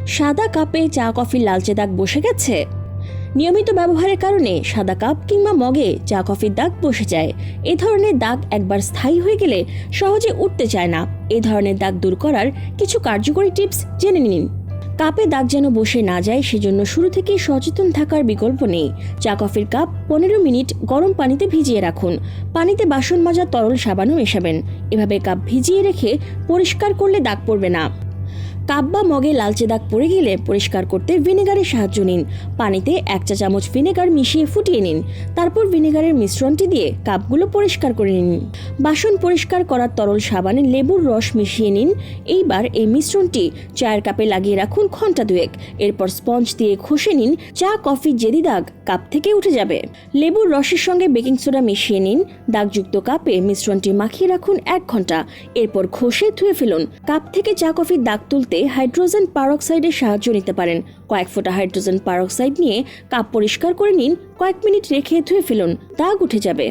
সাদা কাপে চা কফির লালচে দাগ বসে গেছে। নিয়মিত ব্যবহারের কারণে সাদা কাপ কিংবা মগে চা কফির দাগ বসে যায়। এ ধরনের দাগ একবার স্থায়ী হয়ে গেলে সহজে উঠতে চায় না। এ ধরনের দাগ দূর করার কিছু কার্যকরী টিপস জেনে নিন। কাপে দাগ যেন বসে না যায় সেজন্য শুরু থেকেই সচেতন থাকার বিকল্প নেই। চা কফির কাপ 15 মিনিট গরম পানিতে ভিজিয়ে রাখুন। পানিতে বাসন মাজার তরল সাবানও মেশাবেন। এভাবে কাপ ভিজিয়ে রেখে পরিষ্কার করলে দাগ পড়বে না। কাপ বা মগে লালচে দাগ পড়ে গেলে পরিষ্কার করতে ভিনেগারের সাহায্য নিন। পানিতে 1 চা চামচ ভিনেগার মিশিয়ে ফুটিয়ে নিন। তারপর ভিনেগারের মিশ্রণটি দিয়ে কাপগুলো পরিষ্কার করে নিন। বাসন পরিষ্কার করার তরল সাবানে লেবুর রস মিশিয়ে নিন। এইবার এই মিশ্রণটি চায়ের কাপে লাগিয়ে রাখুন ঘন্টা 2। এরপর স্পঞ্জ দিয়ে ঘষে নিন। চা কফির জেদি দাগ কাপ থেকে উঠে যাবে। লেবুর রসের সঙ্গে বেকিং সোডা মিশিয়ে নিন। দাগযুক্ত কাপে মিশ্রণটি মাখিয়ে রাখুন 1 ঘন্টা। এরপর ঘষে ধুয়ে ফেলুন। কাপ থেকে চা কফির দাগ তুলতে হাইড্রোজেন পারঅক্সাইডের সাহায্য নিতে পারেন। কয়েক ফোঁটা হাইড্রোজেন পারঅক্সাইড নিয়ে কাপ পরিষ্কার করে নিন। কয়েক মিনিট রেখে ধুয়ে ফেলুন। দাগ উঠে যাবে।